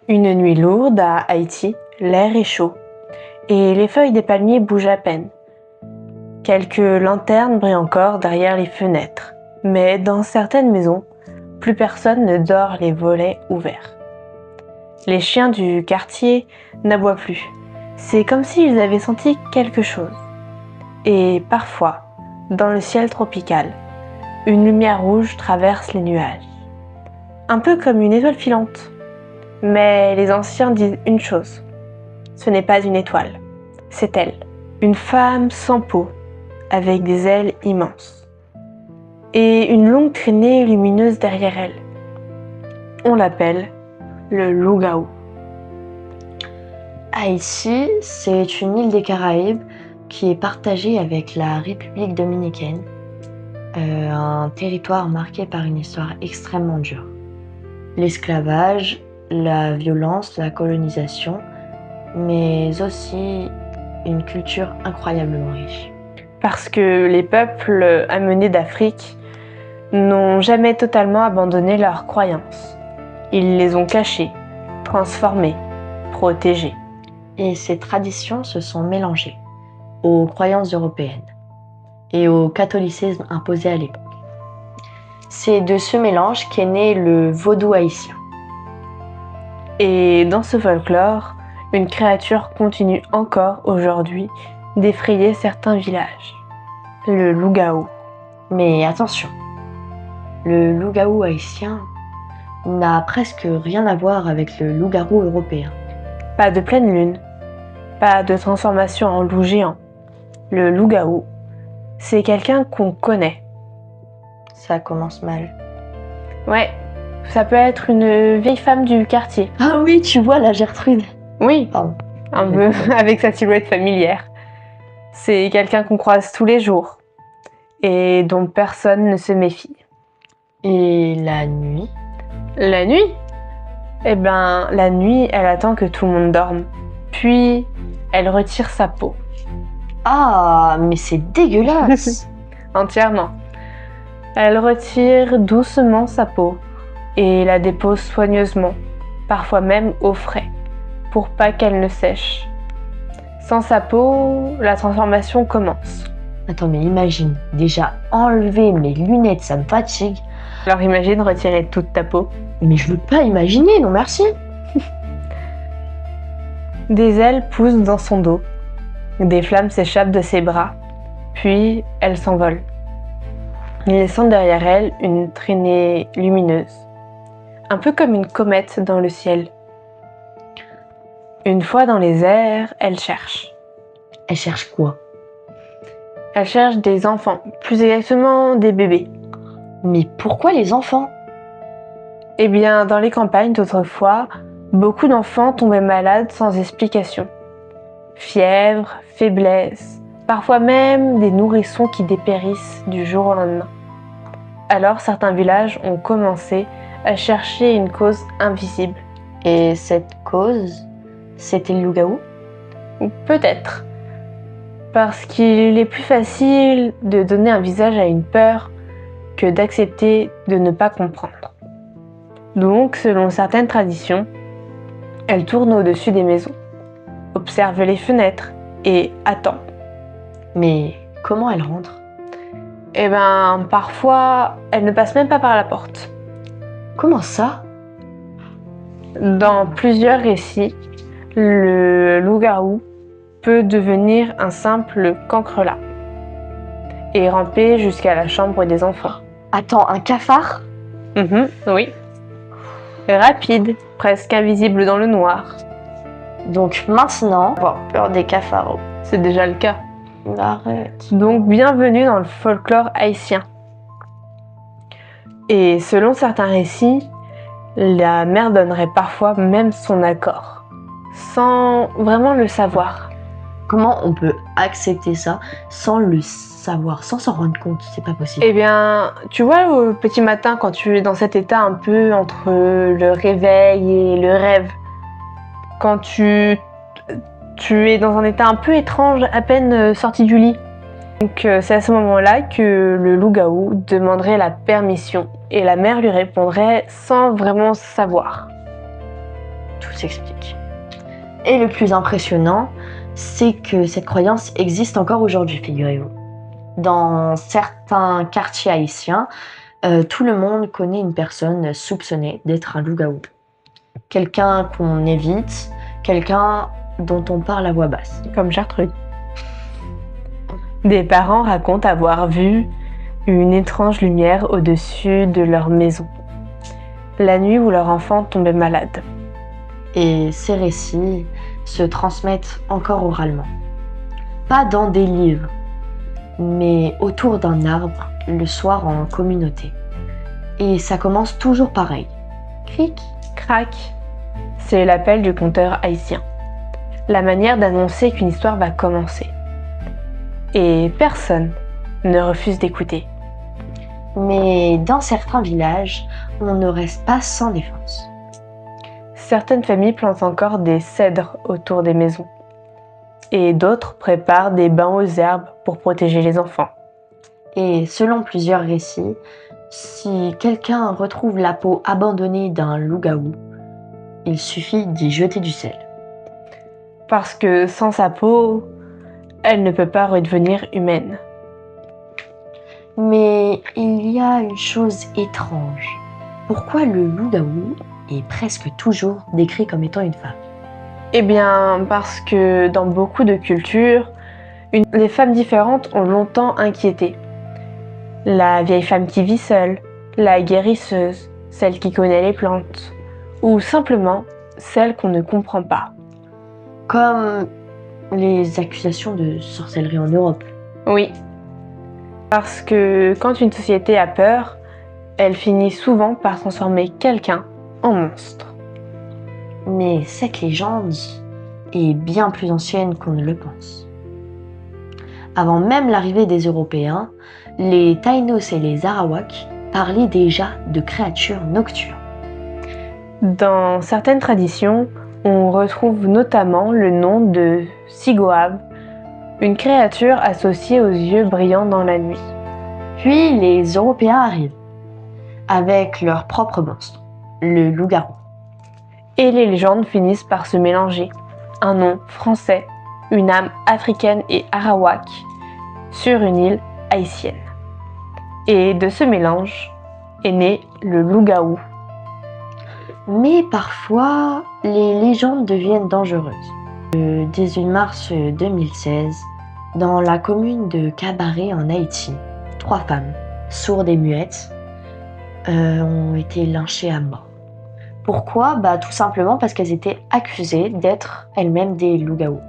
Une nuit lourde à Haïti, l'air est chaud et les feuilles des palmiers bougent à peine. Quelques lanternes brillent encore derrière les fenêtres, mais dans certaines maisons, plus personne ne dort les volets ouverts. Les chiens du quartier n'aboient plus. C'est comme s'ils avaient senti quelque chose. Et parfois, dans le ciel tropical, une lumière rouge traverse les nuages. Un peu comme une étoile filante. Mais les anciens disent une chose. Ce n'est pas une étoile, c'est elle. Une femme sans peau, avec des ailes immenses. Et une longue traînée lumineuse derrière elle. On l'appelle le loup-garou. Haïti, c'est une île des Caraïbes qui est partagée avec la République dominicaine, un territoire marqué par une histoire extrêmement dure. L'esclavage, la violence, la colonisation, mais aussi une culture incroyablement riche. Parce que les peuples amenés d'Afrique n'ont jamais totalement abandonné leurs croyances. Ils les ont cachées, transformées, protégées. Et ces traditions se sont mélangées aux croyances européennes et au catholicisme imposé à l'époque. C'est de ce mélange qu'est né le vaudou haïtien. Et dans ce folklore, une créature continue encore aujourd'hui d'effrayer certains villages. Le loup-garou. Mais attention, le loup-garou haïtien n'a presque rien à voir avec le loup-garou européen. Pas de pleine lune, pas de transformation en loup géant. Le loup-garou, c'est quelqu'un qu'on connaît. Ça commence mal. Ouais, ça peut être une vieille femme du quartier. Ah oui, tu vois la Gertrude. Oui, Pardon. un peu avec sa silhouette familière. C'est quelqu'un qu'on croise tous les jours et dont personne ne se méfie. Et la nuit? La nuit? Eh ben, la nuit, elle attend que tout le monde dorme. Puis, elle retire sa peau. Ah, mais c'est dégueulasse. Entièrement. Elle retire doucement sa peau et la dépose soigneusement, parfois même au frais, pour pas qu'elle ne sèche. Sans sa peau, la transformation commence. Attends, mais imagine, déjà enlever mes lunettes, ça me fatigue. Alors imagine retirer toute ta peau. Mais je veux pas imaginer, non merci. Des ailes poussent dans son dos. Des flammes s'échappent de ses bras. Puis elle s'envole, laissant derrière elle une traînée lumineuse. Un peu comme une comète dans le ciel. Une fois dans les airs, elle cherche. Elle cherche quoi? Elle cherche des enfants, plus exactement des bébés. Mais pourquoi les enfants? Eh bien, dans les campagnes d'autrefois, beaucoup d'enfants tombaient malades sans explication. Fièvre, faiblesse, parfois même des nourrissons qui dépérissent du jour au lendemain. Alors certains villages ont commencé à chercher une cause invisible. Et cette cause, c'était le loup-garou? Ou peut-être. Parce qu'il est plus facile de donner un visage à une peur que d'accepter de ne pas comprendre. Donc, selon certaines traditions, elle tourne au-dessus des maisons, observe les fenêtres et attend. Mais comment elle rentre? Eh ben, parfois, elle ne passe même pas par la porte. Comment ça? Dans plusieurs récits, le loup-garou peut devenir un simple cancrelat et ramper jusqu'à la chambre des enfants. Attends, un cafard? Oui. Rapide, presque invisible dans le noir. Donc maintenant, avoir peur des cafards. C'est déjà le cas. Arrête. Donc bienvenue dans le folklore haïtien. Et selon certains récits, la mère donnerait parfois même son accord, sans vraiment le savoir. Comment on peut accepter ça sans le savoir, sans s'en rendre compte? C'est pas possible. Eh bien, tu vois, au petit matin, quand tu es dans cet état un peu entre le réveil et le rêve, quand tu es dans un état un peu étrange, à peine sorti du lit, Donc c'est à ce moment-là que le loup-garou demanderait la permission et la mère lui répondrait sans vraiment savoir. Tout s'explique. Et le plus impressionnant, c'est que cette croyance existe encore aujourd'hui, figurez-vous. Dans certains quartiers haïtiens, tout le monde connaît une personne soupçonnée d'être un loup-garou. Quelqu'un qu'on évite, quelqu'un dont on parle à voix basse. Comme Gertrude. Des parents racontent avoir vu une étrange lumière au-dessus de leur maison, la nuit où leur enfant tombait malade. Et ces récits se transmettent encore oralement. Pas dans des livres, mais autour d'un arbre, le soir en communauté. Et ça commence toujours pareil. Cric, Crac, c'est l'appel du conteur haïtien. La manière d'annoncer qu'une histoire va commencer. Et personne ne refuse d'écouter. Mais dans certains villages, on ne reste pas sans défense. Certaines familles plantent encore des cèdres autour des maisons. Et d'autres préparent des bains aux herbes pour protéger les enfants. Et selon plusieurs récits, si quelqu'un retrouve la peau abandonnée d'un loup-garou, il suffit d'y jeter du sel. Parce que sans sa peau, elle ne peut pas redevenir humaine. Mais il y a une chose étrange. Pourquoi le loup-garou est presque toujours décrit comme étant une femme? Eh bien, parce que dans beaucoup de cultures, les femmes différentes ont longtemps inquiété. La vieille femme qui vit seule, la guérisseuse, celle qui connaît les plantes, ou simplement celle qu'on ne comprend pas. Comme les accusations de sorcellerie en Europe. Oui, parce que quand une société a peur, elle finit souvent par transformer quelqu'un en monstre. Mais cette légende est bien plus ancienne qu'on ne le pense. Avant même l'arrivée des Européens, les Taïnos et les Arawaks parlaient déjà de créatures nocturnes. Dans certaines traditions, on retrouve notamment le nom de Sigoab, une créature associée aux yeux brillants dans la nuit. Puis les Européens arrivent, avec leur propre monstre, le loup-garou. Et les légendes finissent par se mélanger. Un nom français, une âme africaine et arawak sur une île haïtienne. Et de ce mélange est né le loup-garou. Mais parfois, les légendes deviennent dangereuses. Le 18 mars 2016, dans la commune de Cabaret en Haïti, 3 femmes, sourdes et muettes, ont été lynchées à mort. Pourquoi ? Tout simplement parce qu'elles étaient accusées d'être elles-mêmes des loups-garous.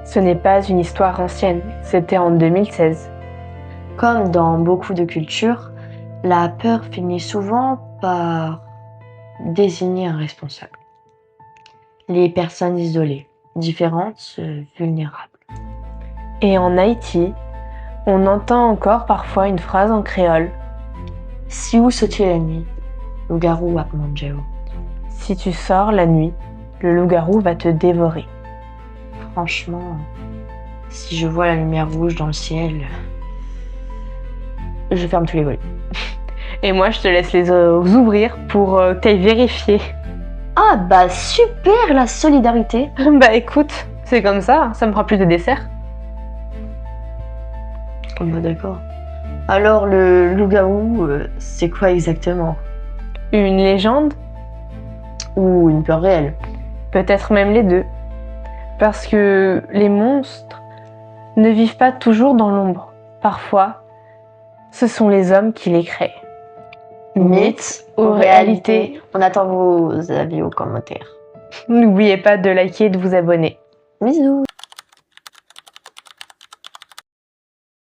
Ce n'est pas une histoire ancienne, c'était en 2016. Comme dans beaucoup de cultures, la peur finit souvent par désigner un responsable. Les personnes isolées, différentes, vulnérables. Et en Haïti, on entend encore parfois une phrase en créole. Si vous sautiez la nuit, loup-garou a mangé. Si tu sors la nuit, le loup-garou va te dévorer. Franchement, si je vois la lumière rouge dans le ciel, je ferme tous les volets. Et moi, je te laisse les ouvrir pour que tu ailles vérifier. Ah super la solidarité. Écoute, c'est comme ça me fera plus de dessert. D'accord. Alors le loup-garou, c'est quoi exactement? Une légende? Ou une peur réelle? Peut-être même les deux. Parce que les monstres ne vivent pas toujours dans l'ombre. Parfois, ce sont les hommes qui les créent. Mythe ou réalité? On attend vos avis aux commentaires. N'oubliez pas de liker et de vous abonner. Bisous.